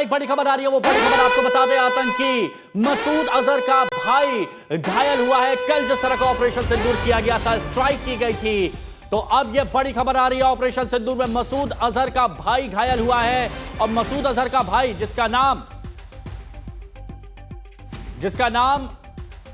एक बड़ी खबर आ रही है। वो बड़ी खबर आपको बता दें, आतंकी मसूद अजहर का भाई घायल हुआ है। कल जिस तरह का ऑपरेशन सिंदूर किया गया था, स्ट्राइक की गई थी, तो अब यह बड़ी खबर आ रही है। ऑपरेशन सिंदूर में मसूद अजहर का भाई घायल हुआ है। और मसूद अजहर का भाई जिसका नाम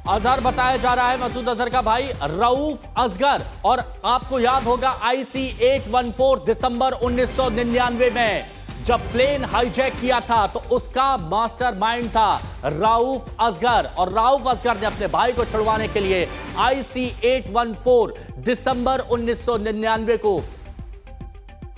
अजहर बताया जा रहा है, मसूद अजहर का भाई रऊफ असगर। और आपको याद होगा IC 814 दिसंबर 1999 में जब प्लेन हाईजैक किया था, तो उसका मास्टरमाइंड था रऊफ असगर। और रऊफ असगर ने अपने भाई को छुड़वाने के लिए IC 814 दिसंबर 1999 को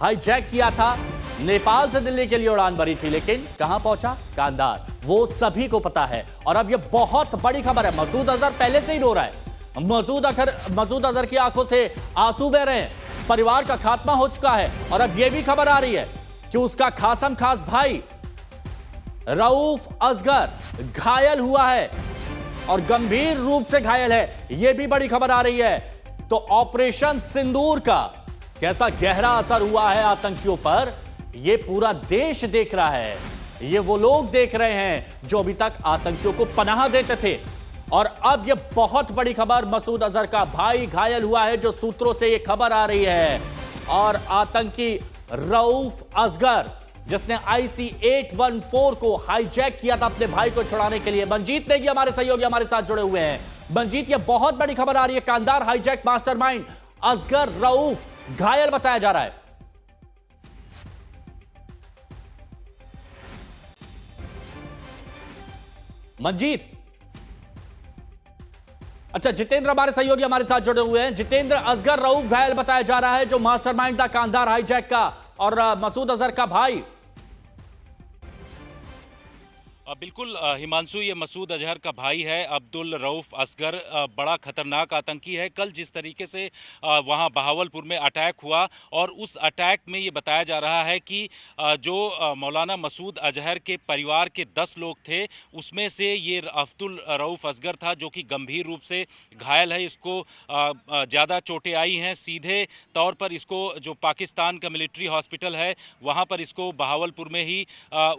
हाईजैक किया था। नेपाल से दिल्ली के लिए उड़ान भरी थी, लेकिन कहां पहुंचा? कांधार। वो सभी को पता है। और अब यह बहुत बड़ी खबर है। मसूद अजहर पहले से ही रो रहा है। मसूद अजहर की आंखों से आंसू बह रहे हैं। परिवार का खात्मा हो चुका है। और अब यह भी खबर आ रही है कि उसका खासम खास भाई रऊफ असगर घायल हुआ है और गंभीर रूप से घायल है। यह भी बड़ी खबर आ रही है। तो ऑपरेशन सिंदूर का कैसा गहरा असर हुआ है आतंकियों पर, यह पूरा देश देख रहा है। ये वो लोग देख रहे हैं जो अभी तक आतंकियों को पनाह देते थे। और अब यह बहुत बड़ी खबर, मसूद अजहर का भाई घायल हुआ है, जो सूत्रों से यह खबर आ रही है। और आतंकी रऊफ असगर, जिसने IC 814 को हाईजैक किया था अपने भाई को छुड़ाने के लिए। मंजीत नेगी हमारे सहयोगी हमारे साथ जुड़े हुए हैं। मंजीत, यह बहुत बड़ी खबर आ रही है। कांधार हाईजैक मास्टरमाइंड असगर रऊफ घायल बताया जा रहा है। मंजीत, अच्छा, जितेंद्र हमारे सहयोगी हमारे साथ जुड़े हुए हैं। जितेंद्र, असगर रऊफ घायल बताया जा रहा है, जो मास्टरमाइंड था कांधार हाईजैक का, और मसूद अजहर का भाई। बिल्कुल हिमांशु, ये मसूद अजहर का भाई है अब्दुल रऊफ असगर। बड़ा खतरनाक आतंकी है। कल जिस तरीके से वहाँ बहावलपुर में अटैक हुआ, और उस अटैक में ये बताया जा रहा है कि जो मौलाना मसूद अजहर के परिवार के 10 लोग थे, उसमें से ये अब्दुल रऊफ असगर था, जो कि गंभीर रूप से घायल है। इसको ज़्यादा चोटें आई हैं। सीधे तौर पर इसको जो पाकिस्तान का मिलिट्री हॉस्पिटल है, वहाँ पर इसको बहावलपुर में ही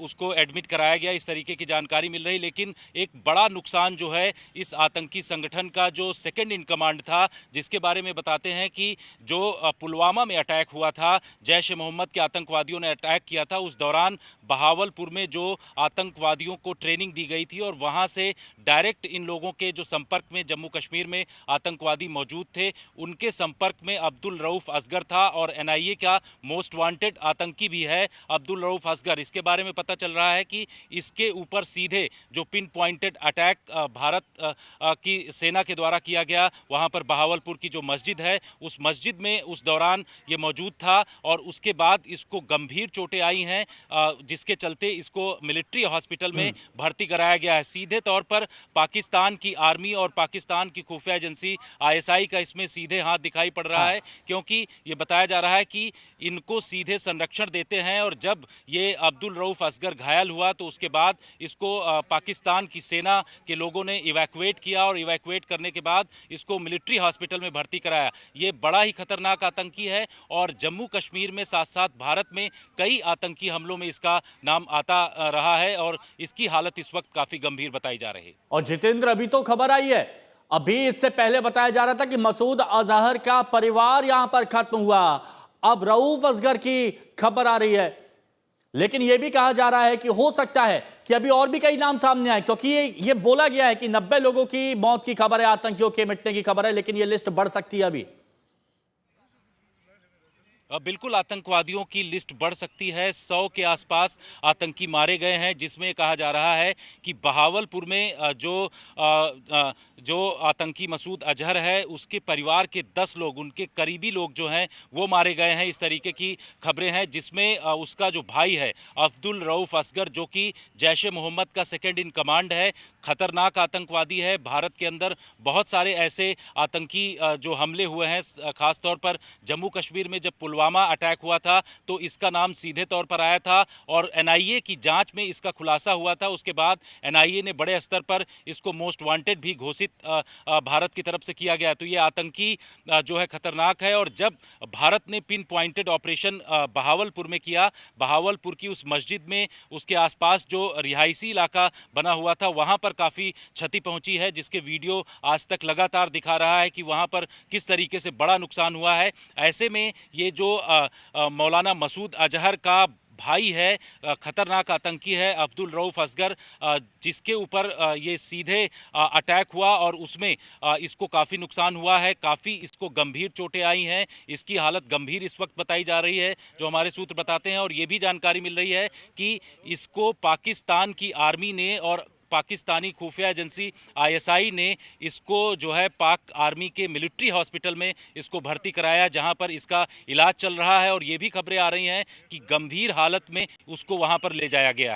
उसको एडमिट कराया गया, इस तरीके की जानकारी मिल रही। लेकिन एक बड़ा नुकसान जो है इस आतंकी संगठन का जो सेकंड इन कमांड था, जिसके बारे में बताते हैं कि जो पुलवामा में अटैक हुआ था, जैश ए मोहम्मद के आतंकवादियों ने अटैक किया था, उस दौरान बहावलपुर में जो आतंकवादियों को ट्रेनिंग दी गई थी, और वहां से डायरेक्ट इन लोगों के जो संपर्क में जम्मू कश्मीर में आतंकवादी मौजूद थे, उनके संपर्क में अब्दुल रऊफ असगर था। और NIA का मोस्ट वांटेड आतंकी भी है अब्दुल रऊफ असगर। इसके बारे में पता चल रहा है कि इसके ऊपर सीधे जो पिन पॉइंटेड अटैक भारत की सेना के द्वारा किया गया, वहां पर बहावलपुर की जो मस्जिद है, उस मस्जिद में उस दौरान ये मौजूद था। और उसके बाद इसको गंभीर चोटें आई हैं, जिसके चलते इसको मिलिट्री हॉस्पिटल में भर्ती कराया गया है। सीधे तौर पर पाकिस्तान की आर्मी और पाकिस्तान की खुफिया एजेंसी ISI का इसमें सीधे हाथ दिखाई पड़ रहा है, क्योंकि ये बताया जा रहा है कि इनको सीधे संरक्षण देते हैं। और जब ये अब्दुल रऊफ असगर घायल हुआ, तो उसके बाद इसको पाकिस्तान की सेना के लोगों ने इवैक्यूएट किया, और इवैक्यूएट करने के बाद इसको मिलिट्री हॉस्पिटल में भर्ती कराया। ये बड़ा ही खतरनाक आतंकी है, और जम्मू कश्मीर में साथ साथ भारत में कई आतंकी हमलों में इसका नाम आता रहा है, और इसकी हालत इस वक्त काफी गंभीर बताई जा रही है। और जितेंद्र, अभी तो खबर आई है, अभी इससे पहले बताया जा रहा था कि मसूद अजहर का परिवार यहां पर खत्म हुआ। अब रऊफ असगर की खबर आ रही है, लेकिन यह भी कहा जा रहा है कि हो सकता है कि अभी और भी कई नाम सामने आए, क्योंकि ये बोला गया है कि 90 लोगों की मौत की खबर है, आतंकियों के मिटने की खबर है, लेकिन यह लिस्ट बढ़ सकती है अभी। बिल्कुल, आतंकवादियों की लिस्ट बढ़ सकती है। 100 के आसपास आतंकी मारे गए हैं, जिसमें कहा जा रहा है कि बहावलपुर में जो आतंकी मसूद अजहर है, उसके परिवार के 10 लोग, उनके करीबी लोग जो हैं, वो मारे गए हैं। इस तरीके की खबरें हैं, जिसमें उसका जो भाई है अब्दुल रऊफ असगर, जो कि जैश ए मोहम्मद का सेकंड इन कमांड है, खतरनाक आतंकवादी है। भारत के अंदर बहुत सारे ऐसे आतंकी जो हमले हुए हैं, खासतौर पर जम्मू कश्मीर में जब पुलवामा अटैक हुआ था तो इसका नाम सीधे तौर पर आया था और एनआईए की जांच में इसका खुलासा हुआ था। उसके बाद एनआईए ने बड़े स्तर पर इसको मोस्ट वांटेड भी घोषित भारत की तरफ से किया गया। तो ये आतंकी जो है खतरनाक है। और जब भारत ने पिन पॉइंटेड ऑपरेशन बहावलपुर में किया, बहावलपुर की उस मस्जिद में उसके आसपास जो रिहायशी इलाका बना हुआ था वहां पर काफ़ी क्षति पहुंची है, जिसके वीडियो आज तक लगातार दिखा रहा है कि वहां पर किस तरीके से बड़ा नुकसान हुआ है। ऐसे में ये जो मौलाना मसूद अजहर का भाई है, खतरनाक आतंकी है अब्दुल रऊफ असगर, जिसके ऊपर ये सीधे अटैक हुआ और उसमें इसको काफ़ी नुकसान हुआ है, काफ़ी इसको गंभीर चोटें आई हैं। इसकी हालत गंभीर इस वक्त बताई जा रही है, जो हमारे सूत्र बताते हैं। और ये भी जानकारी मिल रही है कि इसको पाकिस्तान की आर्मी ने और पाकिस्तानी खुफिया एजेंसी आईएसआई ने इसको जो है पाक आर्मी के मिलिट्री हॉस्पिटल में इसको भर्ती कराया, जहां पर इसका इलाज चल रहा है। और ये भी खबरें आ रही हैं कि गंभीर हालत में उसको वहां पर ले जाया गया है।